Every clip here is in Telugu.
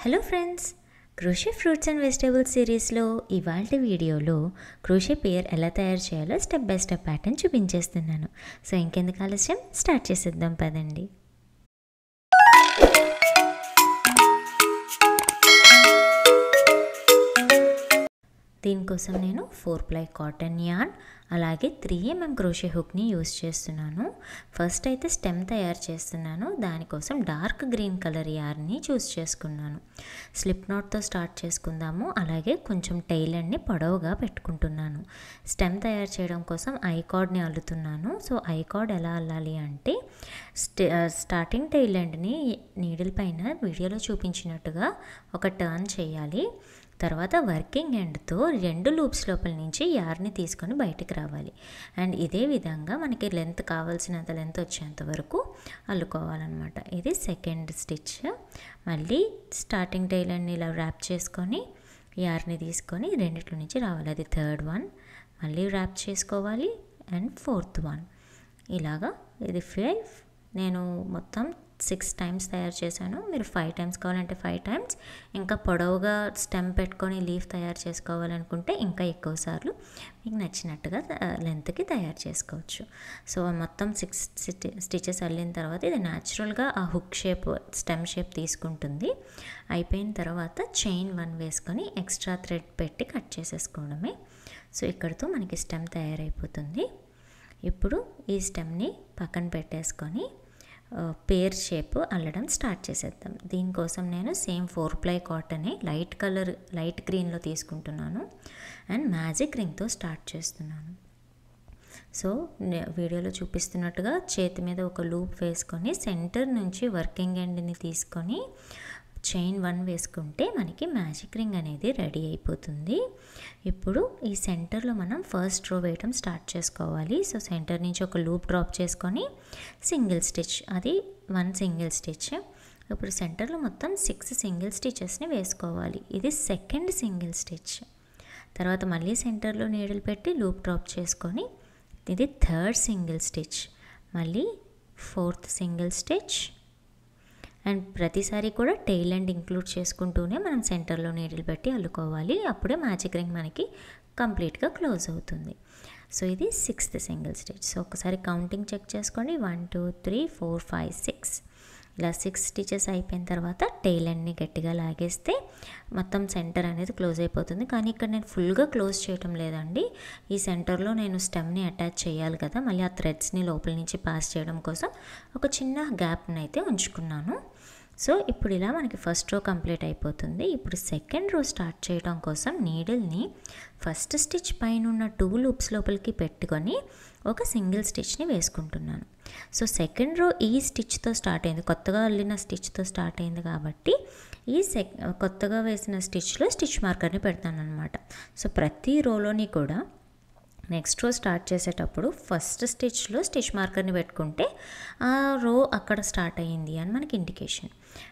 Hello friends, crochet fruits and vegetables సిరీస్లో ఇవాల్టి వీడియోలో క్రోషే పేర్ ఎలా తయారు చేయాలో స్టెప్ బై స్టెప్ ప్యాటర్న్ చూపించేస్తున్నాను. సో ఇంకెందుకు ఆలస్యం, స్టార్ట్ చేసేద్దాం పదండి. దీనికోసం నేను 4 ply కాటన్ యార్న్ అలాగే 3mm క్రోషే హుక్ని యూస్ చేస్తున్నాను. ఫస్ట్ అయితే స్టెమ్ తయారు చేస్తున్నాను. దానికోసం డార్క్ గ్రీన్ కలర్ యార్న్ని చూస్ చేసుకున్నాను. స్లిప్ నాట్తో స్టార్ట్ చేసుకుందాము. అలాగే కొంచెం టైల్ ఎండ్ని పొడవుగా పెట్టుకుంటున్నాను. స్టెమ్ తయారు చేయడం కోసం ఐ కార్డ్ని అల్లుతున్నాను. సో ఐ కార్డ్ ఎలా అల్లాలి అంటే స్టార్టింగ్ టైల్ ఎండ్ని నీడిల్ పైన వీడియోలో చూపించినట్టుగా ఒక టర్న్ చేయాలి. తర్వాత వర్కింగ్ ఎండ్తో 2 లూప్స్ లోపల నుంచి యార్ని తీసుకొని బయటికి రావాలి. అండ్ ఇదే విధంగా మనకి లెంత్ కావాల్సినంత లెంత్ వచ్చేంత వరకు అల్లుకోవాలన్నమాట. ఇది సెకండ్ స్టిచ్. మళ్ళీ స్టార్టింగ్ టైల్ ఎండ్ని ఇలా ర్యాప్ చేసుకొని యార్ని తీసుకొని రెండిట్లో నుంచి రావాలి. అది థర్డ్ వన్. మళ్ళీ ర్యాప్ చేసుకోవాలి. And fourth one. ఇలాగా ఇది 5. నేను మొత్తం 6 times తయారు చేశాను. మీరు 5 times కావాలంటే 5 times, ఇంకా పొడవుగా స్టెమ్ పెట్టుకొని లీఫ్ తయారు చేసుకోవాలనుకుంటే ఇంకా ఎక్కువ సార్లు మీకు నచ్చినట్టుగా లెంత్కి తయారు చేసుకోవచ్చు. సో మొత్తం 6 స్టిచెస్ అల్లిన తర్వాత ఇది న్యాచురల్గా ఆ హుక్ షేప్, స్టెమ్ షేప్ తీసుకుంటుంది. అయిపోయిన తర్వాత చైన్ 1 వేసుకొని ఎక్స్ట్రా థ్రెడ్ పెట్టి కట్ చేసేసుకోవడమే. సో ఇక్కడితో మనకి స్టెమ్ తయారైపోతుంది. ఇప్పుడు ఈ స్టెమ్ని పక్కన పెట్టేసుకొని పేర్ షేప్ అల్లడం స్టార్ట్ చేసేద్దాం. దీనికోసం నేను సేమ్ 4 ply కాటనే లైట్ గ్రీన్లో తీసుకుంటున్నాను. అండ్ మ్యాజిక్ రింగ్తో స్టార్ట్ చేస్తున్నాను. సో వీడియోలో చూపిస్తున్నట్టుగా చేతి మీద ఒక లూప్ వేసుకొని సెంటర్ నుంచి వర్కింగ్ ఎండ్ని తీసుకొని చైన్ 1 వేసుకుంటే మనకి మ్యాజిక్ రింగ్ అనేది రెడీ అయిపోతుంది. ఇప్పుడు ఈ సెంటర్లో మనం ఫస్ట్ రో వేయడం స్టార్ట్ చేసుకోవాలి. సో సెంటర్ నుంచి ఒక లూప్ డ్రాప్ చేసుకొని సింగిల్ స్టిచ్, అది 1 సింగిల్ స్టిచ్. ఇప్పుడు సెంటర్లో మొత్తం 6 సింగిల్ స్టిచెస్ని వేసుకోవాలి. ఇది సెకండ్ సింగిల్ స్టిచ్. తర్వాత మళ్ళీ సెంటర్లో నీడిల్ పెట్టి లూప్ డ్రాప్ చేసుకొని ఇది థర్డ్ సింగిల్ స్టిచ్. మళ్ళీ ఫోర్త్ సింగిల్ స్టిచ్. అండ్ ప్రతిసారి కూడా టైల్ ఎండ్ ఇంక్లూడ్ చేసుకుంటూనే మనం సెంటర్లో నీడిల్ పెట్టి అల్లుకోవాలి. అప్పుడే మ్యాజిక్ రింగ్ మనకి కంప్లీట్గా క్లోజ్ అవుతుంది. సో ఇది 6th సింగిల్ స్టిచ్. సో ఒకసారి కౌంటింగ్ చెక్ చేసుకోండి. 1 2 3 4 5 6. ఇలా 6 స్టిచెస్ అయిపోయిన తర్వాత టైల్ ఎండ్ని గట్టిగా లాగేస్తే మొత్తం సెంటర్ అనేది క్లోజ్ అయిపోతుంది. కానీ ఇక్కడ నేను ఫుల్గా క్లోజ్ చేయటం లేదండి. ఈ సెంటర్లో నేను స్టెమ్ని అటాచ్ చేయాలి కదా, మళ్ళీ ఆ థ్రెడ్స్ని లోపల నుంచి పాస్ చేయడం కోసం ఒక చిన్న గ్యాప్ని అయితే ఉంచుకున్నాను. సో ఇప్పుడు ఇలా మనకి ఫస్ట్ రో కంప్లీట్ అయిపోతుంది. ఇప్పుడు సెకండ్ రో స్టార్ట్ చేయడం కోసం నీడిల్ని ఫస్ట్ స్టిచ్ పైన ఉన్న 2 లూప్స్ లోపలికి పెట్టుకొని ఒక సింగిల్ స్టిచ్ని వేసుకుంటున్నాను. సో సెకండ్ రో ఈ స్టిచ్తో స్టార్ట్ అయింది, కొత్తగా అల్లిన స్టిచ్తో స్టార్ట్ అయింది కాబట్టి ఈ కొత్తగా వేసిన స్టిచ్లో స్టిచ్ మార్కర్ని పెడతాను అనమాట. సో ప్రతి రోలోని కూడా నెక్స్ట్ రో స్టార్ట్ చేసేటప్పుడు ఫస్ట్ స్టిచ్లో స్టిచ్ మార్కర్ని పెట్టుకుంటే ఆ రో అక్కడ స్టార్ట్ అయ్యింది అని మనకి ఇండికేషన్.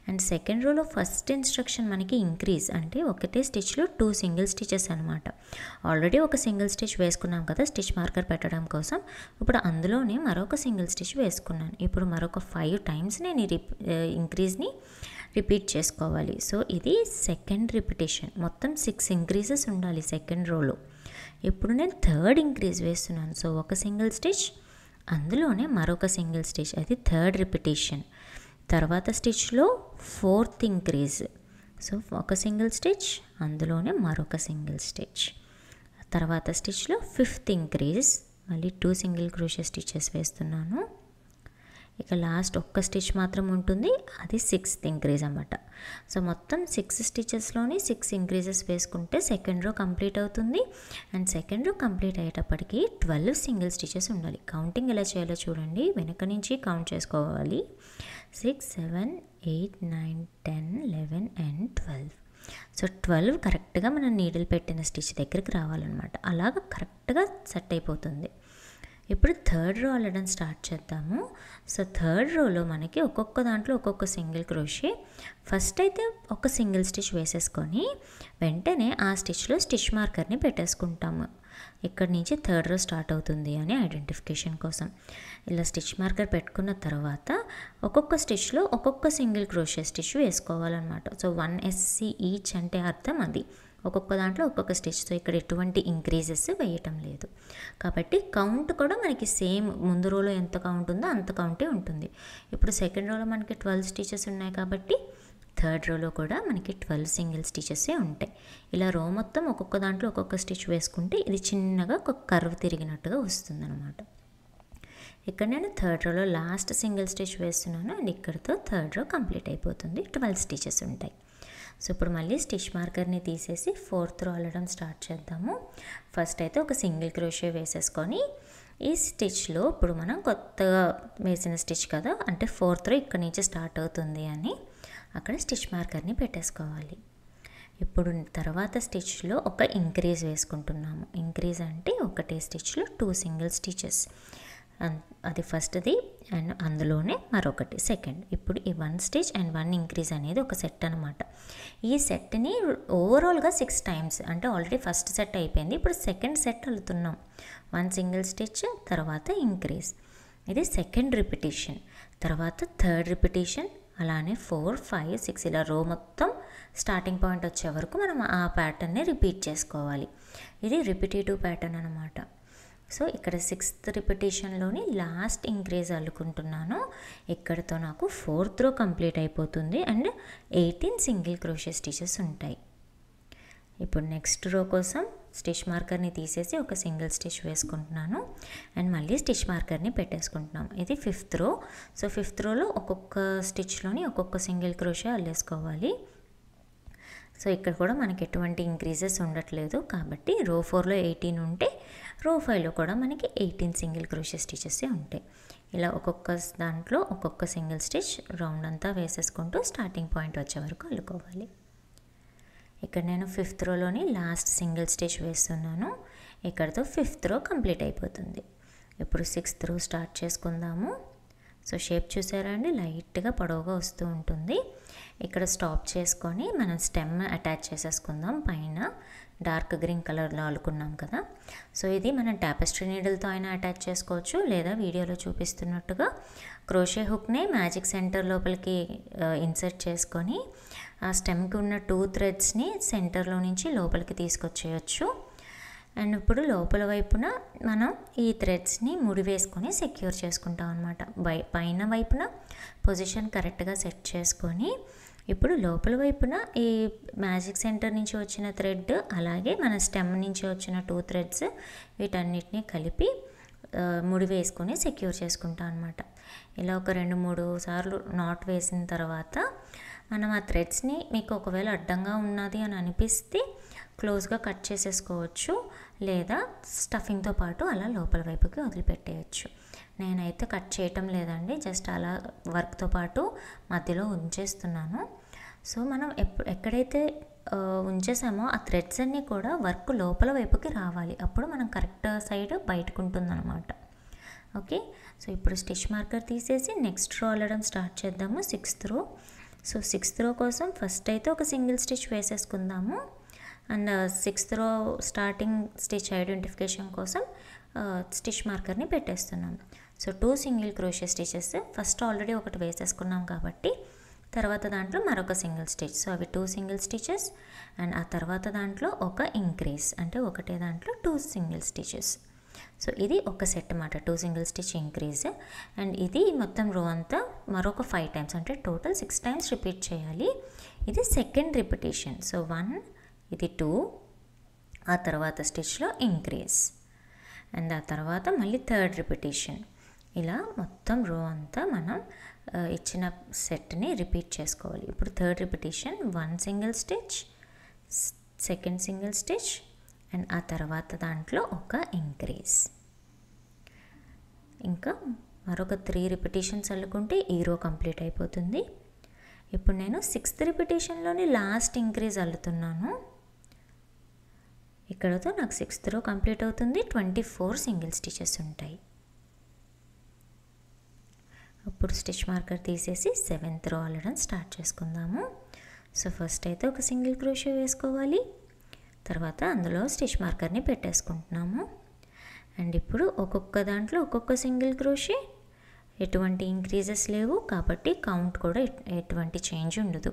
అండ్ సెకండ్ రోలో ఫస్ట్ ఇన్స్ట్రక్షన్ మనకి ఇంక్రీజ్, అంటే ఒకటే స్టిచ్లో 2 సింగిల్ స్టిచెస్ అనమాట. ఆల్రెడీ ఒక సింగిల్ స్టిచ్ వేసుకున్నాం కదా స్టిచ్ మార్కర్ పెట్టడం కోసం. ఇప్పుడు అందులోనే మరొక సింగిల్ స్టిచ్ వేసుకున్నాను. ఇప్పుడు మరొక 5 times నేను ఇంక్రీజ్ని రిపీట్ చేసుకోవాలి. సో ఇది సెకండ్ రిపిటేషన్. మొత్తం 6 ఇంక్రీజెస్ ఉండాలి సెకండ్ రోలో. ఇప్పుడు నేను థర్డ్ ఇంక్రీజ్ వేస్తున్నాను. సో ఒక సింగిల్ స్టిచ్, అందులోనే మరొక సింగిల్ స్టిచ్, అది థర్డ్ రిపిటేషన్. తర్వాత స్టిచ్లో 4th ఇంక్రీజ్. సో ఒక సింగిల్ స్టిచ్, అందులోనే మరొక సింగిల్ స్టిచ్. తర్వాత స్టిచ్లో 5th ఇంక్రీజ్, మళ్ళీ 2 సింగిల్ క్రోషే స్టిచెస్ వేస్తున్నాను. ఇక లాస్ట్ ఒక్క స్టిచ్ మాత్రం ఉంటుంది, అది 6th ఇంక్రీజ్ అన్నమాట. సో మొత్తం 6 స్టిచెస్లోని 6 ఇంక్రీజెస్ వేసుకుంటే సెకండ్ రో కంప్లీట్ అవుతుంది. అండ్ సెకండ్ రో కంప్లీట్ అయ్యేటప్పటికి 12 సింగిల్ స్టిచెస్ ఉండాలి. కౌంటింగ్ ఎలా చేయాలో చూడండి, వెనక నుంచి కౌంట్ చేసుకోవాలి. 6 7 8 9 10 11 and 12. సో 12 కరెక్ట్గా మనం నీడిల్ పెట్టిన స్టిచ్ దగ్గరికి రావాలన్నమాట. అలాగ కరెక్ట్గా సెట్ అయిపోతుంది. ఇప్పుడు థర్డ్ రో అల్లడం స్టార్ట్ చేద్దాము. సో థర్డ్ రోలో మనకి ఒక్కొక్క దాంట్లో ఒక్కొక్క సింగిల్ క్రోషే. ఫస్ట్ అయితే ఒక సింగిల్ స్టిచ్ వేసేసుకొని వెంటనే ఆ స్టిచ్లో స్టిచ్ మార్కర్ని పెట్టేసుకుంటాము. ఇక్కడ నుంచి థర్డ్ రో స్టార్ట్ అవుతుంది అని ఐడెంటిఫికేషన్ కోసం. ఇలా స్టిచ్ మార్కర్ పెట్టుకున్న తర్వాత ఒక్కొక్క స్టిచ్లో ఒక్కొక్క సింగిల్ క్రోషే స్టిచ్ వేసుకోవాలన్నమాట. సో 1 SC ఈచ్ అంటే అర్థం అది, ఒక్కొక్క దాంట్లో ఒక్కొక్క స్టిచ్తో ఇక్కడ ఎటువంటి ఇంక్రీజెస్ వేయటం లేదు. కాబట్టి కౌంట్ కూడా మనకి సేమ్, ముందు రోలో ఎంత కౌంట్ ఉందో అంత కౌంటే ఉంటుంది. ఇప్పుడు సెకండ్ రోలో మనకి 12 స్టిచెస్ ఉన్నాయి కాబట్టి థర్డ్ రోలో కూడా మనకి 12 సింగిల్ స్టిచెసే ఉంటాయి. ఇలా రో మొత్తం ఒక్కొక్క దాంట్లో ఒక్కొక్క స్టిచ్ వేసుకుంటే ఇది చిన్నగా ఒక కర్వ్ తిరిగినట్టుగా వస్తుందన్నమాట. ఇక్కడ నేను థర్డ్ రోలో లాస్ట్ సింగిల్ స్టిచ్ వేస్తున్నాను అండ్ ఇక్కడితో థర్డ్ రో కంప్లీట్ అయిపోతుంది. 12 స్టిచెస్ ఉంటాయి. సో ఇప్పుడు మళ్ళీ స్టిచ్ మార్కర్ని తీసేసి ఫోర్త్ రో అల్లడం స్టార్ట్ చేద్దాము. ఫస్ట్ అయితే ఒక సింగిల్ క్రోషే వేసేసుకొని ఈ స్టిచ్లో ఇప్పుడు మనం కొత్తగా వేసిన స్టిచ్ కదా, అంటే ఫోర్త్ రో ఇక్కడ నుంచి స్టార్ట్ అవుతుంది అని అక్కడ స్టిచ్ మార్కర్ని పెట్టేసుకోవాలి. ఇప్పుడు తర్వాత స్టిచ్లో ఒక ఇంక్రీజ్ వేసుకుంటున్నాము. ఇంక్రీజ్ అంటే ఒకటే స్టిచ్లో 2 సింగిల్ స్టిచెస్, అది ఫస్ట్ది అండ్ అందులోనే మరొకటి సెకండ్. ఇప్పుడు ఈ 1 స్టిచ్ అండ్ 1 ఇంక్రీజ్ అనేది ఒక సెట్ అనమాట. ఈ సెట్ని ఓవరాల్గా 6 టైమ్స్, అంటే ఆల్రెడీ ఫస్ట్ సెట్ అయిపోయింది, ఇప్పుడు సెకండ్ సెట్ అల్లుతున్నాం. 1 సింగిల్ స్టిచ్ తర్వాత ఇంక్రీజ్, ఇది సెకండ్ రిపిటేషన్. తర్వాత థర్డ్ రిపిటేషన్, అలానే 4, 5, 6 ఇలా రో మొత్తం స్టార్టింగ్ పాయింట్ వచ్చే వరకు మనం ఆ ప్యాటర్న్ని రిపీట్ చేసుకోవాలి. ఇది రిపిటేటివ్ ప్యాటర్న్ అనమాట. సో ఇక్కడ 6th రిపిటేషన్లోని లాస్ట్ ఇంక్రీజ్ అల్లుకుంటున్నాను. ఇక్కడతో నాకు 4th రో కంప్లీట్ అయిపోతుంది అండ్ 18 సింగిల్ క్రోషే స్టిచెస్ ఉంటాయి. ఇప్పుడు నెక్స్ట్ రో కోసం స్టిచ్ మార్కర్ని తీసేసి ఒక సింగిల్ స్టిచ్ వేసుకుంటున్నాను అండ్ మళ్ళీ స్టిచ్ మార్కర్ని పెట్టేసుకుంటున్నాం. ఇది 5th రో. సో 5th రోలో ఒక్కొక్క స్టిచ్లోని ఒక్కొక్క సింగిల్ క్రోషే అల్లేసుకోవాలి. సో ఇక్కడ కూడా మనకి ఎటువంటి ఇంక్రీజెస్ ఉండట్లేదు కాబట్టి రో 4లో 18 ఉంటే రో 5లో కూడా మనకి 18 సింగిల్ క్రోషే స్టిచెసే ఉంటాయి. ఇలా ఒక్కొక్క దాంట్లో ఒక్కొక్క సింగిల్ స్టిచ్ రౌండ్ అంతా వేసేసుకుంటూ స్టార్టింగ్ పాయింట్ వచ్చే వరకు అల్లుకోవాలి. ఇక్కడ నేను 5th రోలోని లాస్ట్ సింగిల్ స్టిచ్ వేస్తున్నాను. ఇక్కడతో 5th రో కంప్లీట్ అయిపోతుంది. ఇప్పుడు 6th రో స్టార్ట్ చేసుకుందాము. సో షేప్ చూసారా అండి, లైట్గా పొడవుగా వస్తూ ఉంటుంది. ఇక్కడ స్టాప్ చేసుకొని మనం స్టెమ్ అటాచ్ చేసేసుకుందాం. పైన డార్క్ గ్రీన్ కలర్లో అల్లుకున్నాం కదా, సో ఇది మనం టాపెస్ట్రీ నీడిల్తో అయినా అటాచ్ చేసుకోవచ్చు, లేదా వీడియోలో చూపిస్తున్నట్టుగా క్రోషే హుక్నే మ్యాజిక్ సెంటర్ లోపలికి ఇన్సర్ట్ చేసుకొని ఆ స్టెమ్కి ఉన్న 2 థ్రెడ్స్ని సెంటర్లో నుంచి లోపలికి తీసుకొచ్చేయచ్చు. అండ్ ఇప్పుడు లోపల వైపున మనం ఈ థ్రెడ్స్ని ముడి వేసుకొని సెక్యూర్ చేసుకుంటాం అనమాట. పైన వైపున పొజిషన్ కరెక్ట్గా సెట్ చేసుకొని ఇప్పుడు లోపల వైపున ఈ మ్యాజిక్ సెంటర్ నుంచి వచ్చిన థ్రెడ్, అలాగే మన స్టెమ్ నుంచి వచ్చిన 2 థ్రెడ్స్ వీటన్నిటిని కలిపి ముడి వేసుకొని సెక్యూర్ చేసుకుంటాం అనమాట. ఇలా ఒక 2-3 సార్లు నాట్ వేసిన తర్వాత మనం ఆ థ్రెడ్స్ని, మీకు ఒకవేళ అడ్డంగా ఉన్నది అని అనిపిస్తే క్లోజ్గా కట్ చేసేసుకోవచ్చు, లేదా స్టఫింగ్తో పాటు అలా లోపల వైపుకి వదిలిపెట్టేయచ్చు. నేనైతే కట్ చేయటం లేదండి, జస్ట్ అలా వర్క్తో పాటు మధ్యలో ఉంచేస్తున్నాను. సో మనం ఎక్కడైతే ఉంచేసామో ఆ థ్రెడ్స్ అన్నీ కూడా వర్క్ లోపల వైపుకి రావాలి, అప్పుడు మనం కరెక్ట్ సైడ్ బయటకు ఉంటుందన్నమాట. ఓకే, సో ఇప్పుడు స్టిచ్ మార్కర్ తీసేసి నెక్స్ట్ రో అల్లడం స్టార్ట్ చేద్దాము. 6th రో. సో 6th రో కోసం ఫస్ట్ అయితే ఒక సింగిల్ స్టిచ్ వేసేసుకుందాము and 6th row starting stitch identification కోసం స్టిచ్ మార్కర్ని పెట్టేస్తున్నాం. So 2 single crochet stitches, first already ఒకటి వేసేసుకున్నాం కాబట్టి తర్వాత దాంట్లో మరొక సింగిల్ స్టిచ్, సో అవి 2 సింగిల్ స్టిచెస్ అండ్ ఆ తర్వాత దాంట్లో ఒక ఇంక్రీజ్, అంటే ఒకటే దాంట్లో 2 సింగిల్ స్టిచెస్. సో ఇది ఒక సెట్ అన్నమాట, 2 సింగిల్ స్టిచ్ ఇంక్రీజ్. అండ్ ఇది మొత్తం రో అంతా మరొక 5 టైమ్స్, అంటే టోటల్ 6 టైమ్స్ రిపీట్ చేయాలి. ఇది సెకండ్ రిపిటేషన్. సో 1, ఇది 2, ఆ తర్వాత స్టిచ్లో ఇంక్రీజ్ అండ్ ఆ తర్వాత మళ్ళీ థర్డ్ రిపిటేషన్. ఇలా మొత్తం రో అంతా మనం ఇచ్చిన సెట్ని రిపీట్ చేసుకోవాలి. ఇప్పుడు third repetition 1 single stitch, second single stitch and ఆ తర్వాత దాంట్లో ఒక ఇంక్రీజ్. ఇంకా మరొక 3 రిపిటేషన్స్ అల్లుకుంటే ఈ రో కంప్లీట్ అయిపోతుంది. ఇప్పుడు నేను 6th రిపిటేషన్లోని లాస్ట్ ఇంక్రీజ్ అల్లుతున్నాను. ఇక్కడతో నాకు 6th రో కంప్లీట్ అవుతుంది. 24 సింగిల్ స్టిచెస్ ఉంటాయి. ఇప్పుడు స్టిచ్ మార్కర్ తీసేసి 7th రో అల్లడం స్టార్ట్ చేసుకుందాము. సో ఫస్ట్ అయితే ఒక సింగిల్ క్రోషే వేసుకోవాలి, తర్వాత అందులో స్టిచ్ మార్కర్ని పెట్టేసుకుంటున్నాము. అండ్ ఇప్పుడు ఒక్కొక్క దాంట్లో ఒక్కొక్క సింగిల్ క్రోషే, ఎటువంటి ఇంక్రీజెస్ లేవు కాబట్టి కౌంట్ కూడా ఎటువంటి చేంజ్ ఉండదు.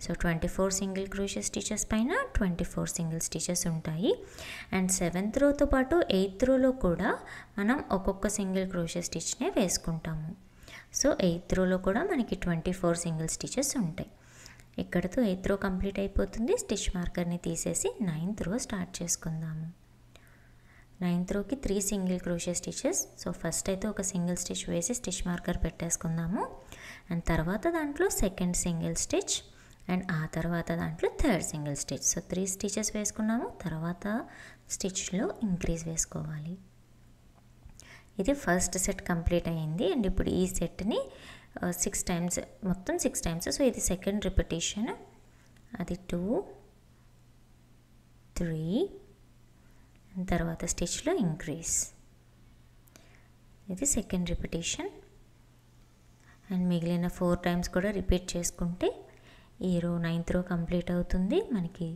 సో 24 సింగిల్ క్రోషే స్టిచెస్ పైన 24 సింగిల్ స్టిచెస్ ఉంటాయి. అండ్ 7th రోతో పాటు 8th రోలో కూడా మనం ఒక్కొక్క సింగిల్ క్రోషే స్టిచ్నే వేసుకుంటాము. సో 8th రోలో కూడా మనకి 24 సింగిల్ స్టిచెస్ ఉంటాయి. ఇక్కడతో 8th రో కంప్లీట్ అయిపోతుంది. స్టిచ్ మార్కర్ని తీసేసి 9th రో స్టార్ట్ చేసుకుందాము. 9th రోకి 3 single crochet stitches. So first అయితే ఒక సింగిల్ స్టిచ్ వేసి స్టిచ్ మార్కర్ పెట్టేసుకుందాము. అండ్ తర్వాత దాంట్లో సెకండ్ సింగిల్ స్టిచ్ అండ్ ఆ తర్వాత దాంట్లో third single stitch. So 3 stitches వేసుకున్నాము. తర్వాత స్టిచ్లో ఇంక్రీజ్ వేసుకోవాలి. ఇది ఫస్ట్ సెట్ కంప్లీట్ అయ్యింది. అండ్ ఇప్పుడు ఈ సెట్ని 6 టైమ్స్, మొత్తం 6 టైమ్స్. సో ఇది సెకండ్ రిపిటేషన్. అది 2 3 తర్వాత స్టిచ్లో ఇంక్రీజ్. ఇది సెకండ్ రిపిటేషన్. అండ్ మిగిలిన 4 టైమ్స్ కూడా రిపీట్ చేసుకుంటే ఈ రో 9th రో కంప్లీట్ అవుతుంది. మనకి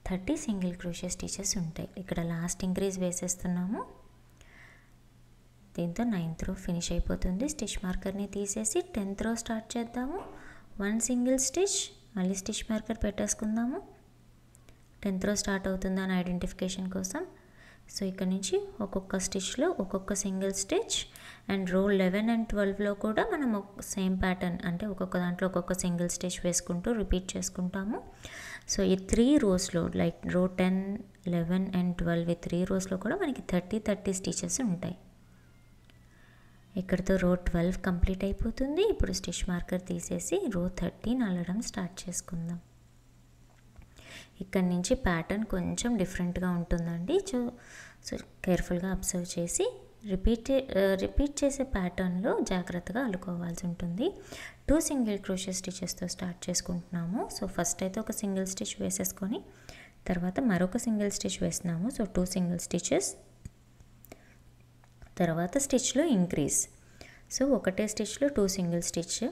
30 సింగిల్ క్రోషే స్టిచెస్ ఉంటాయి. ఇక్కడ లాస్ట్ ఇంక్రీజ్ వేసేస్తున్నాము. దీంతో 9th రో ఫినిష్ అయిపోతుంది. స్టిచ్ మార్కర్ని తీసేసి 10th రో స్టార్ట్ చేద్దాము. 1 సింగిల్ స్టిచ్, మళ్ళీ స్టిచ్ మార్కర్ పెట్టేసుకుందాము. 10th రో స్టార్ట్ అవుతుందని ఐడెంటిఫికేషన్ కోసం. సో ఇక్కడ నుంచి ఒక్కొక్క స్టిచ్లో ఒక్కొక్క సింగిల్ స్టిచ్. అండ్ రో 11 and 12లో కూడా మనం సేమ్ ప్యాటర్న్, అంటే ఒక్కొక్క దాంట్లో ఒక్కొక్క సింగిల్ స్టిచ్ వేసుకుంటూ రిపీట్ చేసుకుంటాము. సో ఈ 3 రోస్లో, లైక్ రో 10, 11 and 12, ఈ 3 రోస్లో కూడా మనకి 30 స్టిచెస్ ఉంటాయి. ఇక్కడితో రో 12 కంప్లీట్ అయిపోతుంది. ఇప్పుడు స్టిచ్ మార్కర్ తీసేసి రో 13 అల్లడం స్టార్ట్ చేసుకుందాం. ఇక్కడ నుంచి ప్యాటర్న్ కొంచెం డిఫరెంట్గా ఉంటుందండి. సో కేర్ఫుల్గా అబ్జర్వ్ చేసి రిపీట్ చేసే ప్యాటర్న్లో జాగ్రత్తగా అల్లుకోవాల్సి ఉంటుంది. 2 సింగిల్ క్రోషే స్టిచెస్తో స్టార్ట్ చేసుకుంటున్నాము. సో ఫస్ట్ అయితే ఒక సింగిల్ స్టిచ్ వేసేసుకొని తర్వాత మరొక సింగిల్ స్టిచ్ వేస్తున్నాము. So 2 single stitches. తర్వాత స్టిచ్లో ఇంక్రీజ్. సో ఒకటే స్టిచ్లో 2 సింగిల్ స్టిచ్,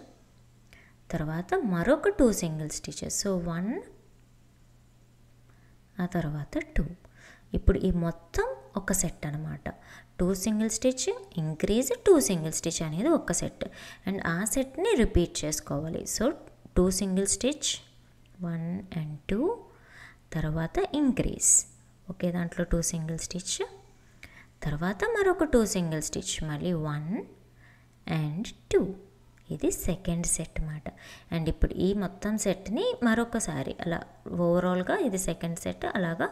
తర్వాత మరొక 2 సింగిల్ స్టిచెస్. సో 1, ఆ తర్వాత 2. ఇప్పుడు ఈ మొత్తం ఒక సెట్ అనమాట. 2 single stitch, increase, 2 single stitch అనేది ఒక సెట్. అండ్ ఆ సెట్ని రిపీట్ చేసుకోవాలి. సో 2 సింగిల్ స్టిచ్, 1 and 2, తర్వాత ఇంక్రీజ్, ఒకే దాంట్లో 2 సింగిల్ స్టిచ్, తర్వాత మరొక 2 సింగిల్ స్టిచ్, మళ్ళీ 1 and 2. ఇది సెకండ్ సెట్ అన్నమాట. అండ్ ఇప్పుడు ఈ మొత్తం సెట్ని మరొకసారి అలా ఓవరాల్గా ఇది సెకండ్ సెట్, అలాగా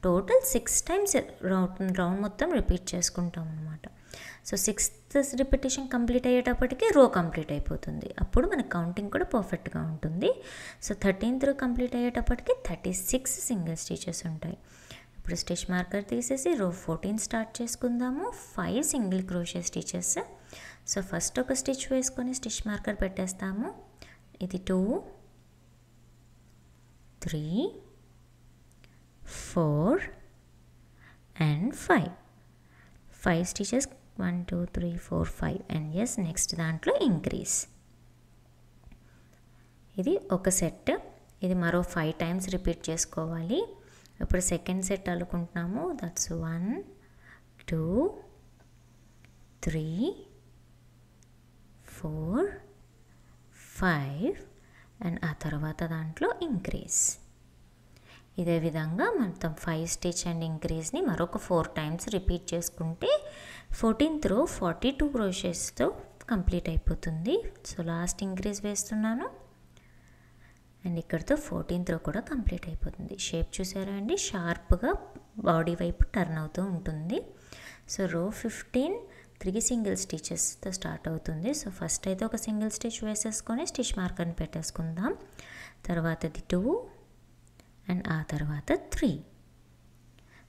టోటల్ 6 టైమ్స్ రౌండ్ మొత్తం రిపీట్ చేసుకుంటాం అనమాట. సో 6th రిపిటేషన్ కంప్లీట్ అయ్యేటప్పటికి రో కంప్లీట్ అయిపోతుంది. అప్పుడు మన కౌంటింగ్ కూడా పర్ఫెక్ట్గా ఉంటుంది. సో 13th రో కంప్లీట్ అయ్యేటప్పటికి 36 సింగిల్ స్టిచెస్ ఉంటాయి. ఇప్పుడు స్టిచ్ మార్కర్ తీసేసి రో 14 స్టార్ట్ చేసుకుందాము. 5 single crochet stitches. So first ఒక స్టిచ్ వేసుకొని స్టిచ్ మార్కర్ పెట్టేస్తాము. ఇది 2 3 4 and 5 స్టిచెస్. 1 2 3 4 5 అండ్ ఎస్ నెక్స్ట్ దాంట్లో ఇంక్రీజ్. ఇది ఒక సెట్. ఇది మరో 5 టైమ్స్ రిపీట్ చేసుకోవాలి. ఇప్పుడు సెకండ్ సెట్ అల్లుకుంటున్నాము. దట్స్ 1 2 3 4 5 అండ్ ఆ తర్వాత దాంట్లో ఇంక్రీజ్. ఇదే విధంగా మొత్తం 5 స్టిచ్ అండ్ ఇంక్రీజ్ని మరొక 4 టైమ్స్ రిపీట్ చేసుకుంటే 14th రో 42 క్రోషెస్తో కంప్లీట్ అయిపోతుంది. సో లాస్ట్ ఇంక్రీజ్ వేస్తున్నాను. అండ్ ఇక్కడితో 14th రో కూడా కంప్లీట్ అయిపోతుంది. షేప్ చూసారా అండి, షార్ప్గా బాడీ వైపు టర్న్ అవుతూ ఉంటుంది. సో రో 15 3 సింగిల్ స్టిచెస్తో స్టార్ట్ అవుతుంది. సో ఫస్ట్ అయితే ఒక సింగిల్ స్టిచ్ వేసేసుకొని స్టిచ్ మార్కర్ని పెట్టేసుకుందాం. తర్వాతది 2 అండ్ ఆ తర్వాత 3.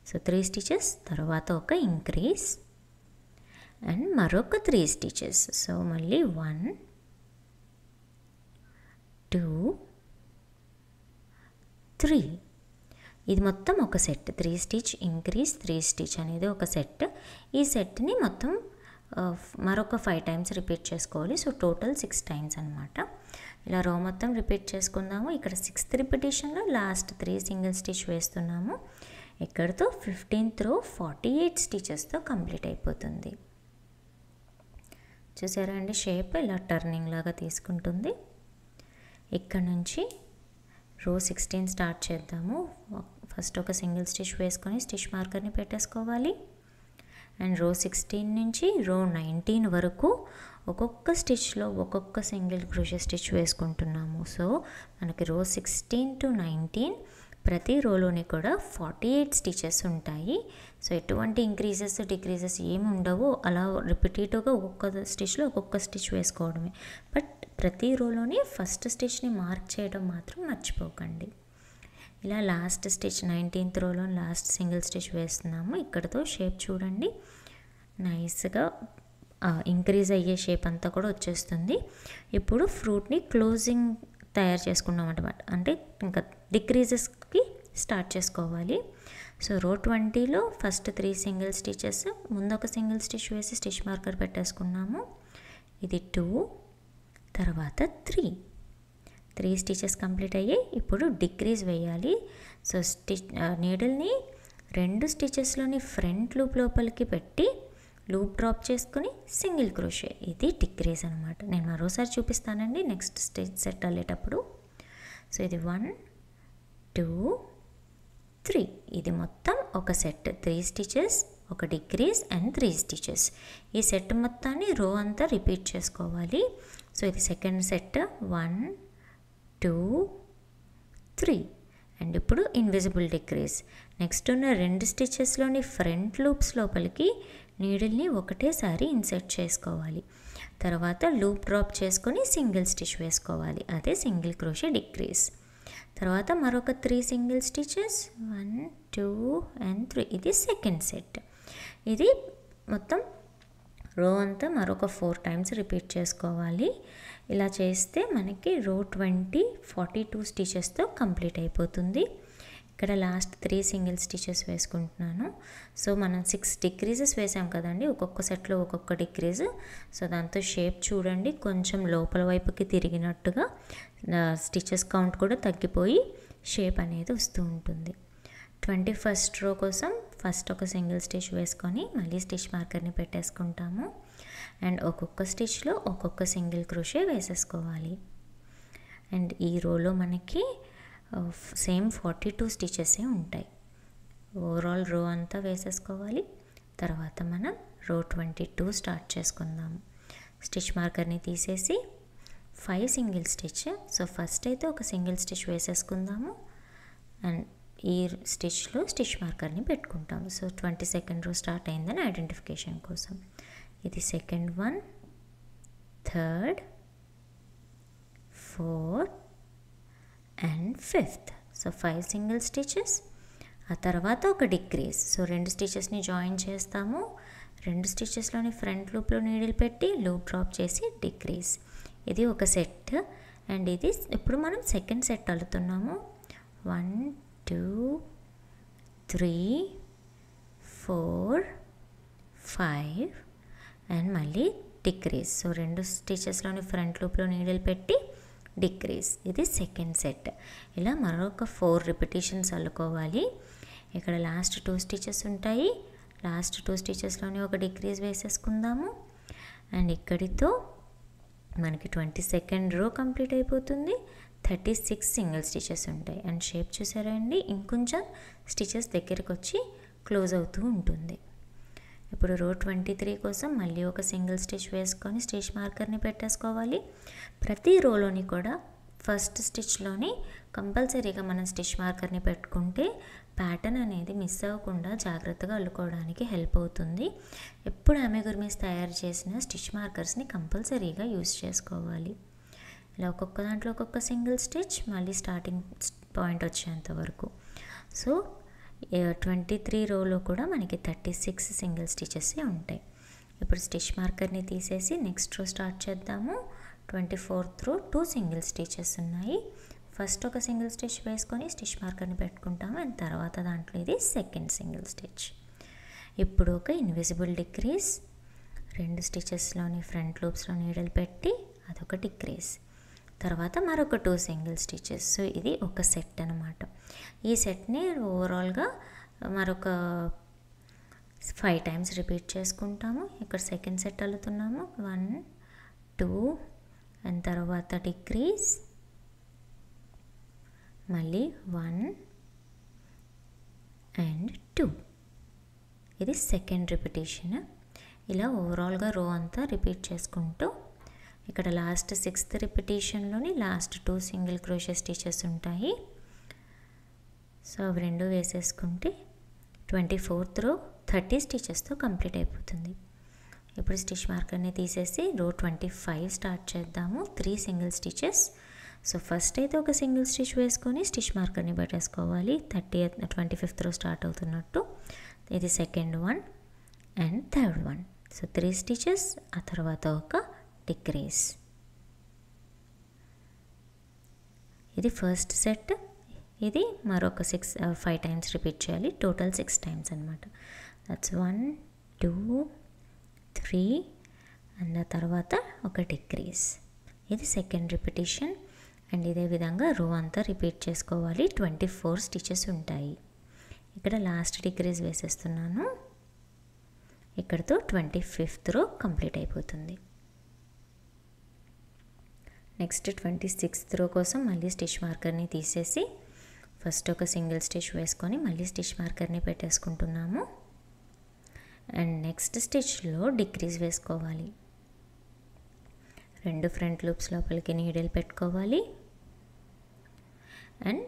సో 3 స్టిచెస్, తర్వాత ఒక ఇంక్రీజ్ అండ్ మరొక 3 స్టిచెస్. సో మళ్ళీ 1 2 3. ఇది మొత్తం ఒక సెట్. 3 స్టిచ్ ఇంక్రీజ్ 3 స్టిచ్ అనేది ఒక సెట్. ఈ సెట్ని మొత్తం మరొక 5 టైమ్స్ రిపీట్ చేసుకోవాలి. సో టోటల్ 6 టైమ్స్ అనమాట. ఇలా రో మొత్తం రిపీట్ చేసుకుందాము. ఇక్కడ 6th రిపిటేషన్లో లాస్ట్ 3 సింగిల్ స్టిచ్ వేస్తున్నాము. ఇక్కడితో 15th రో 48 స్టిచెస్తో కంప్లీట్ అయిపోతుంది. చూసారా అండి, షేప్ ఇలా టర్నింగ్ లాగా తీసుకుంటుంది. ఇక్కడ నుంచి రో 16 స్టార్ట్ చేద్దాము. ఫస్ట్ ఒక సింగిల్ స్టిచ్ వేసుకొని స్టిచ్ మార్కర్ని పెట్టేసుకోవాలి. అండ్ రో 16 నుంచి రో 19 వరకు ఒక్కొక్క స్టిచ్లో ఒక్కొక్క సింగిల్ క్రోషే స్టిచ్ వేసుకుంటున్నాము. సో మనకి రో 16 to 19 ప్రతి రోలోని కూడా 48 స్టిచెస్ ఉంటాయి. సో ఎటువంటి ఇంక్రీజెస్ డిక్రీజెస్ ఏమి ఉండవు. అలా రిపిటేటివ్గా ఒక్కొక్క స్టిచ్లో ఒక్కొక్క స్టిచ్ వేసుకోవడమే. బట్ ప్రతి రోలోని ఫస్ట్ స్టిచ్ని మార్క్ చేయడం మాత్రం మర్చిపోకండి. ఇలా లాస్ట్ స్టిచ్ 19th రోలో లాస్ట్ సింగిల్ స్టిచ్ వేస్తున్నాము. ఇక్కడతో షేప్ చూడండి, నైస్గా ఇంక్రీజ్ అయ్యే షేప్ అంతా కూడా వచ్చేస్తుంది. ఇప్పుడు ఫ్రూట్ని క్లోజింగ్ తయారు చేసుకున్నాం అన్నమాట. అంటే ఇంకా డిక్రీజెస్కి స్టార్ట్ చేసుకోవాలి. సో రో 20లో ఫస్ట్ 3 సింగిల్ స్టిచెస్, ముందు ఒక సింగిల్ స్టిచ్ వేసి స్టిచ్ మార్కర్ పెట్టేసుకున్నాము. ఇది 2, తర్వాత 3 స్టిచెస్ కంప్లీట్ అయ్యాయి. ఇప్పుడు డిక్రీజ్ వేయాలి. సో నీడిల్ని 2 స్టిచెస్లోని ఫ్రంట్ లూప్ లోపలికి పెట్టి లూప్ డ్రాప్ చేసుకుని సింగిల్ క్రోషే. ఇది డిక్రీజ్ అనమాట. నేను మరోసారి చూపిస్తానండి నెక్స్ట్ స్టిచ్ సెట్ అల్లేటప్పుడు. సో ఇది 1, 2, 3 ఇది మొత్తం ఒక సెట్. 3 స్టిచెస్, ఒక డిక్రీజ్ అండ్ 3 స్టిచెస్. ఈ సెట్ మొత్తాన్ని రో అంతా రిపీట్ చేసుకోవాలి. సో ఇది సెకండ్ సెట్. 1, 2, 3 అండ్ ఇప్పుడు ఇన్విజిబుల్ డిక్రీజ్. నెక్స్ట్ ఉన్న 2 స్టిచెస్లోని ఫ్రంట్ లూప్స్ లోపలికి నీడిల్ని ఒకటేసారి ఇన్సర్ట్ చేసుకోవాలి. తర్వాత లూప్ డ్రాప్ చేసుకొని సింగిల్ స్టిచ్ వేసుకోవాలి. అదే సింగిల్ క్రోషే డిక్రీజ్. తర్వాత మరొక 3 సింగిల్ స్టిచెస్, 1, 2 అండ్ 3 ఇది సెకండ్ సెట్. ఇది మొత్తం రో అంతా మరొక 4 టైమ్స్ రిపీట్ చేసుకోవాలి. ఇలా చేస్తే మనకి రో 20 42 స్టిచెస్తో కంప్లీట్ అయిపోతుంది. ఇక్కడ లాస్ట్ 3 సింగిల్ స్టిచెస్ వేసుకుంటున్నాను. సో మనం 6 డిక్రీజెస్ వేసాం కదండి, ఒక్కొక్క సెట్లో ఒక్కొక్క డిక్రీజ్. సో దాంతో షేప్ చూడండి, కొంచెం లోపల వైపుకి తిరిగినట్టుగా స్టిచెస్ కౌంట్ కూడా తగ్గిపోయి షేప్ అనేది వస్తూ ఉంటుంది. 21st రో కోసం ఫస్ట్ ఒక సింగిల్ స్టిచ్ వేసుకొని మళ్ళీ స్టిచ్ మార్కర్ని పెట్టేసుకుంటాము. అండ్ ఒక్కొక్క స్టిచ్లో ఒక్కొక్క సింగిల్ క్రోషే వేసేసుకోవాలి. అండ్ ఈ రోలో మనకి సేమ్ 42 స్టిచెసే ఉంటాయి. ఓవరాల్ రో అంతా వేసేసుకోవాలి. తర్వాత మనం రో 22 స్టార్ట్ చేసుకుందాము. స్టిచ్ మార్కర్ని తీసేసి 5 సింగిల్ స్టిచ్. సో ఫస్ట్ అయితే ఒక సింగిల్ స్టిచ్ వేసేసుకుందాము. అండ్ ఈ స్టిచ్లో స్టిచ్ మార్కర్ని పెట్టుకుంటాము. సో 22nd రో స్టార్ట్ అయిందని ఐడెంటిఫికేషన్ కోసం. ఇది second one, third, 4th and 5th. So 5 single stitches. ఆ తర్వాత ఒక డిక్రీజ్. సో 2 స్టిచెస్ని జాయిన్ చేస్తాము. 2 స్టిచెస్లోని ఫ్రంట్ లూప్లో నీడిల్ పెట్టి లూప్ డ్రాప్ చేసి డిక్రీజ్. ఇది ఒక సెట్. అండ్ ఇది ఇప్పుడు మనం సెకండ్ సెట్ అల్లుతున్నాము. 1, 2, 3, 4, 5 అండ్ మళ్ళీ డిక్రీజ్. సో 2 స్టిచెస్లోని ఫ్రంట్ లూప్లో నీడిల్ పెట్టి డిక్రీజ్. ఇది సెకండ్ సెట్. ఇలా మరొక 4 రిపిటేషన్స్ అల్లుకోవాలి. ఇక్కడ లాస్ట్ 2 స్టిచెస్ ఉంటాయి. లాస్ట్ 2 స్టిచెస్లోని ఒక డిక్రీజ్ వేసేసుకుందాము. అండ్ ఇక్కడితో మనకి 22nd రో కంప్లీట్ అయిపోతుంది. 36 సింగిల్ స్టిచెస్ ఉంటాయి. అండ్ షేప్ చూసారా అండి, ఇంకొంచెం స్టిచెస్ దగ్గరికి వచ్చి క్లోజ్ అవుతూ ఉంటుంది. ఇప్పుడు రో 23 కోసం మళ్ళీ ఒక సింగిల్ స్టిచ్ వేసుకొని స్టిచ్ మార్కర్ని పెట్టేసుకోవాలి. ప్రతి రోలోని కూడా ఫస్ట్ స్టిచ్లోని కంపల్సరీగా మనం స్టిచ్ మార్కర్ని పెట్టుకుంటే ప్యాటర్న్ అనేది మిస్ అవ్వకుండా జాగ్రత్తగా అల్లుకోవడానికి హెల్ప్ అవుతుంది. ఎప్పుడు అమెగుర్మీస్ తయారు చేసిన స్టిచ్ మార్కర్స్ని కంపల్సరీగా యూజ్ చేసుకోవాలి. ఇలా ఒక్కొక్క దాంట్లో ఒక్కొక్క సింగిల్ స్టిచ్, మళ్ళీ స్టార్టింగ్ పాయింట్ వచ్చేంత వరకు. సో 23 రోలో కూడా మనకి 36 సింగిల్ స్టిచెసే ఉంటాయి. ఇప్పుడు స్టిచ్ మార్కర్ని తీసేసి నెక్స్ట్ రో స్టార్ట్ చేద్దాము. 24th రో 2 సింగిల్ స్టిచెస్ ఉన్నాయి. ఫస్ట్ ఒక సింగిల్ స్టిచ్ వేసుకొని స్టిచ్ మార్కర్ని పెట్టుకుంటాము. అండ్ తర్వాత దాంట్లో ఇది సెకండ్ సింగిల్ స్టిచ్. ఇప్పుడు ఒక ఇన్విజిబుల్ డిక్రీజ్. 2 స్టిచెస్లోని ఫ్రంట్ లూప్స్లో నీడిల్ పెట్టి అదొక డిక్రీజ్. తర్వాత మరొక 2 సింగిల్ స్టిచెస్. సో ఇది ఒక సెట్ అనమాట. ఈ సెట్ని ఓవరాల్గా మరొక 5 టైమ్స్ రిపీట్ చేసుకుంటాము. ఇక్కడ సెకండ్ సెట్ అల్లుతున్నాము. 1 2 అండ్ తర్వాత డిక్రీజ్, మళ్ళీ 1 అండ్ 2. ఇది సెకండ్ రిపిటేషన్. ఇలా ఓవరాల్గా రో అంతా రిపీట్ చేసుకుంటూ ఇక్కడ లాస్ట్ 6th రిపిటేషన్లోని లాస్ట్ 2 సింగిల్ క్రోషే స్టిచెస్ ఉంటాయి. సో అవి రెండు వేసేసుకుంటే 24th రో 30 స్టిచెస్తో కంప్లీట్ అయిపోతుంది. ఇప్పుడు స్టిచ్ మార్కర్ని తీసేసి రో 25 స్టార్ట్ చేద్దాము. 3 సింగిల్ స్టిచెస్. సో ఫస్ట్ అయితే ఒక సింగిల్ స్టిచ్ వేసుకొని స్టిచ్ మార్కర్ని పెట్టేసుకోవాలి. 25th రో స్టార్ట్ అవుతున్నట్టు. ఇది second one and third one. So 3 stitches, ఆ తర్వాత ఒక డిక్రీజ్. ఇది ఫస్ట్ సెట్. ఇది మరొక 5 టైమ్స్ రిపీట్ చేయాలి. టోటల్ 6 టైమ్స్ అనమాట. దట్స్ 1 2 3 అండ్ ఆ తర్వాత ఒక డిక్రీజ్. ఇది సెకండ్ రిపిటేషన్. అండ్ ఇదే విధంగా రో అంతా రిపీట్ చేసుకోవాలి. 24 స్టిచెస్ ఉంటాయి. ఇక్కడ లాస్ట్ డిక్రీజ్ వేసేస్తున్నాను. ఇక్కడతో 25th రో కంప్లీట్ అయిపోతుంది. నెక్స్ట్ 26th రో కోసం మళ్ళీ స్టిచ్ మార్కర్ని తీసేసి ఫస్ట్ ఒక సింగిల్ స్టిచ్ వేసుకొని మళ్ళీ స్టిచ్ మార్కర్ని పెట్టేసుకుంటున్నాము. అండ్ నెక్స్ట్ స్టిచ్లో డిక్రీజ్ వేసుకోవాలి. 2 ఫ్రంట్ లూప్స్ లోపలికి నీడిల్ పెట్టుకోవాలి అండ్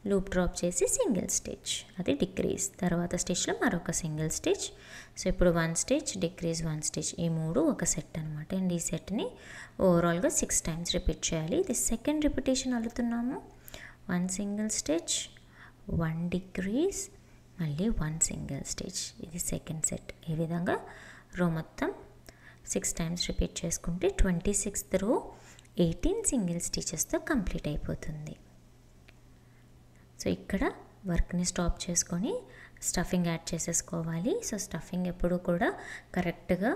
లూప్ డ్రాప్ చేసి సింగిల్ స్టిచ్, అది డిక్రీజ్. తర్వాత స్టిచ్లో మరొక సింగిల్ స్టిచ్. సో ఇప్పుడు 1 స్టిచ్ డిక్రీజ్ 1 స్టిచ్, ఈ 3 ఒక సెట్ అనమాట. అండ్ ఈ సెట్ని ఓవరాల్గా 6 టైమ్స్ రిపీట్ చేయాలి. ఇది సెకండ్ రిపిటేషన్ అల్లుతున్నాము. 1 సింగిల్ స్టిచ్, 1 డిక్రీజ్, మళ్ళీ 1 సింగిల్ స్టిచ్. ఇది సెకండ్ సెట్. ఈ విధంగా రో మొత్తం 6 టైమ్స్ రిపీట్ చేసుకుంటే 26th రో 18 సింగిల్ స్టిచెస్తో కంప్లీట్ అయిపోతుంది. సో ఇక్కడ వర్క్ని స్టాప్ చేసుకొని స్టఫింగ్ యాడ్ చేసేసుకోవాలి. సో స్టఫింగ్ ఎప్పుడు కూడా కరెక్ట్గా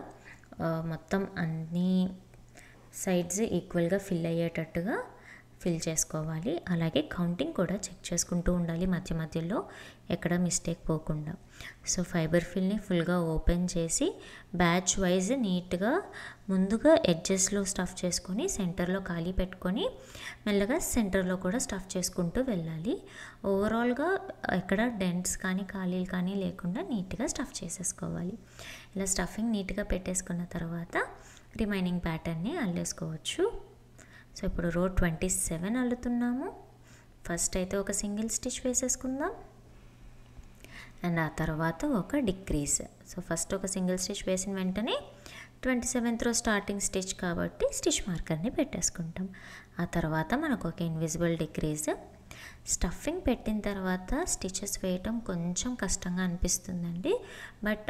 మొత్తం అన్ని సైడ్స్ ఈక్వల్గా ఫిల్ అయ్యేటట్టుగా ఫిల్ చేసుకోవాలి. అలాగే కౌంటింగ్ కూడా చెక్ చేసుకుంటూ ఉండాలి మధ్య మధ్యలో, ఎక్కడ మిస్టేక్ పోకుండా. సో ఫైబర్ ఫిల్ని ఫుల్గా ఓపెన్ చేసి బ్యాచ్ వైజ్ నీట్గా ముందుగా ఎడ్జెస్లో స్టఫ్ చేసుకొని సెంటర్లో ఖాళీ పెట్టుకొని మెల్లగా సెంటర్లో కూడా స్టఫ్ చేసుకుంటూ వెళ్ళాలి. ఓవరాల్గా ఎక్కడ డెంట్స్ కానీ ఖాళీలు కానీ లేకుండా నీట్గా స్టఫ్ చేసేసుకోవాలి. ఇలా స్టఫింగ్ నీట్గా పెట్టేసుకున్న తర్వాత రిమైనింగ్ ప్యాటర్న్ని అల్లేసుకోవచ్చు. సో ఇప్పుడు రో 27 అల్లుతున్నాము. ఫస్ట్ అయితే ఒక సింగిల్ స్టిచ్ వేసేసుకుందాం అండ్ ఆ తర్వాత ఒక డిక్రీజ్. సో ఫస్ట్ ఒక సింగిల్ స్టిచ్ వేసిన వెంటనే 27th రో స్టార్టింగ్ స్టిచ్ కాబట్టి స్టిచ్ మార్కర్ని పెట్టేసుకుంటాం. ఆ తర్వాత మనకు ఒక ఇన్విజిబుల్ డిక్రీజ్. స్టఫింగ్ పెట్టిన తర్వాత స్టిచెస్ వేయటం కొంచెం కష్టంగా అనిపిస్తుందండి, బట్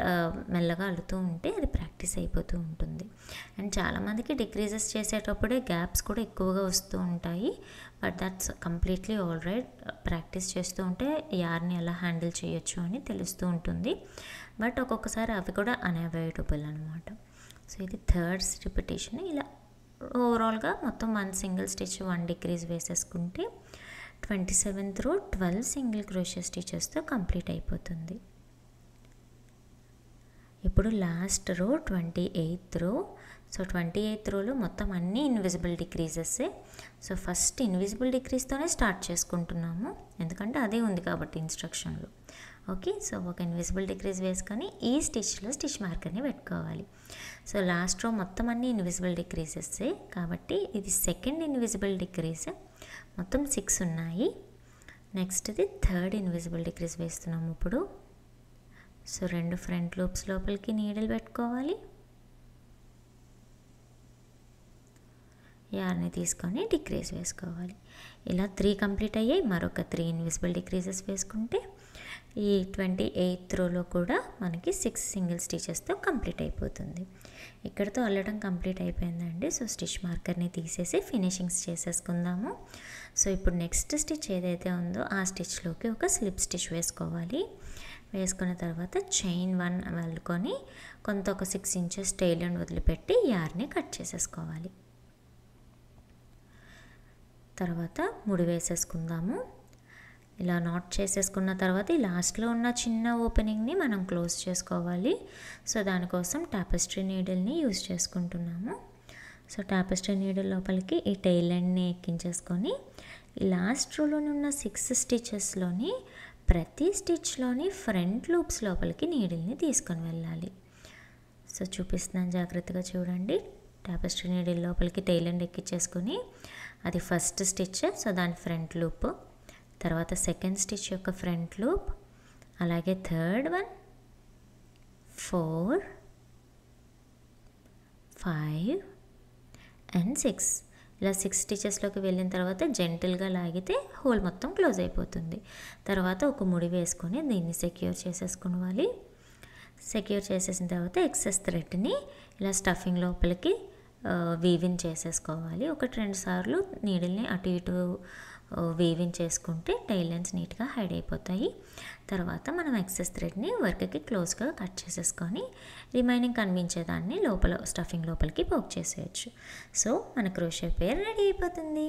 మెల్లగా అల్లుతూ ఉంటే అది ప్రాక్టీస్ అయిపోతూ ఉంటుంది. అండ్ చాలామందికి డిక్రీజెస్ చేసేటప్పుడే గ్యాప్స్ కూడా ఎక్కువగా వస్తూ ఉంటాయి, but that's completely all right. Practice చేస్తూ ఉంటే యార్ని ఎలా హ్యాండిల్ చేయొచ్చు అని తెలుస్తూ ఉంటుంది, బట్ ఒక్కొక్కసారి అవి కూడా అన్అవాయిడబుల్ అనమాట. సో ఇది థర్డ్ రిపిటేషన్. ఇలా ఓవరాల్గా మొత్తం 1 సింగిల్ స్టిచ్ 1 డిక్రీజ్ వేసేసుకుంటే 27th రో 12 సింగిల్ క్రోషే స్టిచెస్తో కంప్లీట్ అయిపోతుంది. ఇప్పుడు లాస్ట్ రో 28th రో. సో 28th రోలో మొత్తం అన్నీ ఇన్విజిబుల్ డిక్రీజెస్సే. సో ఫస్ట్ ఇన్విజిబుల్ డిక్రీజ్తోనే స్టార్ట్ చేసుకుంటున్నాము, ఎందుకంటే అదే ఉంది కాబట్టి ఇన్స్ట్రక్షన్లో. ఓకే, సో ఒక ఇన్విజిబుల్ డిక్రీజ్ వేసుకొని ఈ స్టిచ్లో స్టిచ్ మార్కర్ని పెట్టుకోవాలి. సో లాస్ట్ రో మొత్తం అన్నీ ఇన్విజిబుల్ డిక్రీజెస్సే కాబట్టి ఇది సెకండ్ ఇన్విజిబుల్ డిక్రీజ్. మొత్తం 6 ఉన్నాయి. నెక్స్ట్ ఇది థర్డ్ ఇన్విజిబుల్ డిక్రీజ్ వేస్తున్నాము ఇప్పుడు. సో 2 ఫ్రంట్ లూప్స్ లోపలికి నీడిల్ పెట్టుకోవాలి. యార్ని తీసుకొని డిక్రీజ్ వేసుకోవాలి. ఇలా 3 కంప్లీట్ అయ్యాయి. మరొక 3 ఇన్విజిబుల్ డిక్రీజెస్ వేసుకుంటే ఈ 28th రోలో కూడా మనకి 6 సింగిల్ స్టిచెస్తో కంప్లీట్ అయిపోతుంది. ఇక్కడతో అల్లడం కంప్లీట్ అయిపోయిందండి. సో స్టిచ్ మార్కర్ని తీసేసి ఫినిషింగ్స్ చేసేసుకుందాము. సో ఇప్పుడు నెక్స్ట్ స్టిచ్ ఏదైతే ఉందో ఆ స్టిచ్లోకి ఒక స్లిప్ స్టిచ్ వేసుకోవాలి. వేసుకున్న తర్వాత చైన్ 1 వెళ్ళుకొని కొంత ఒక 6 ఇంచెస్ టైలర్ని వదిలిపెట్టి యార్ని కట్ చేసేసుకోవాలి. తర్వాత ముడి వేసేసుకుందాము. ఇలా నాట్ చేసేసుకున్న తర్వాత ఈ లాస్ట్లో ఉన్న చిన్న ఓపెనింగ్ని మనం క్లోజ్ చేసుకోవాలి. సో దానికోసం టాపెస్ట్రీ నీడిల్ని యూజ్ చేసుకుంటున్నాము. సో టాపెస్ట్రీ నీడిల్ లోపలికి ఈ టెయిల్ ఎండ్ని ఎక్కించేసుకొని ఈ లాస్ట్ రోలోని ఉన్న 6 స్టిచెస్లోని ప్రతి స్టిచ్లోని ఫ్రంట్ లూప్స్ లోపలికి నీడిల్ని తీసుకొని వెళ్ళాలి. సో చూపిస్తున్నాను, జాగ్రత్తగా చూడండి. టాపెస్ట్రీ నీడిల్ లోపలికి టెయిల్ ఎండ్ ఎక్కించేసుకొని అది ఫస్ట్ స్టిచ్, సో దాని ఫ్రంట్ లూప్, తర్వాత సెకండ్ స్టిచ్ యొక్క ఫ్రంట్ లూప్, అలాగే థర్డ్ వన్, 4, 5 అండ్ 6. ఇలా 6 స్టిచెస్లోకి వెళ్ళిన తర్వాత జెంటిల్గా లాగితే హోల్ మొత్తం క్లోజ్ అయిపోతుంది. తర్వాత ఒక ముడి వేసుకొని దీన్ని సెక్యూర్ చేసేసుకోవాలి. సెక్యూర్ చేసేసిన తర్వాత ఎక్సెస్ థ్రెడ్ని ఇలా స్టఫింగ్ లోపలికి వీవింగ్ చేసేసుకోవాలి. 1-2 సార్లు నీడిల్ని అటు ఇటు వీవింగ్ చేసుకుంటే టెయిల్ లైన్స్ నీట్గా హైడ్ అయిపోతాయి. తర్వాత మనం ఎక్సెస్ థ్రెడ్ని వర్క్కి క్లోజ్గా కట్ చేసేసుకొని రిమైనింగ్ కనిపించేదాన్ని లోపల స్టఫింగ్ లోపలికి పోక్ చేసేయచ్చు. సో మన క్రోషే పేర్ రెడీ అయిపోతుంది.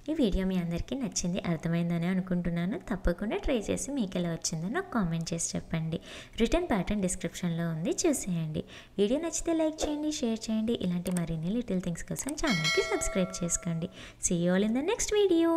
ఈ వీడియో మీ అందరికీ నచ్చింది, అర్థమైందని అనుకుంటున్నాను. తప్పకుండా ట్రై చేసి మీకు ఎలా వచ్చిందో నాకు కామెంట్ చేసి చెప్పండి. రిటర్న్ ప్యాటర్న్ డిస్క్రిప్షన్లో ఉంది, చూసేయండి. వీడియో నచ్చితే లైక్ చేయండి, షేర్ చేయండి. ఇలాంటి మరిన్ని లిటిల్ థింగ్స్ కోసం ఛానల్కి సబ్స్క్రైబ్ చేసుకోండి. See you all in the next video.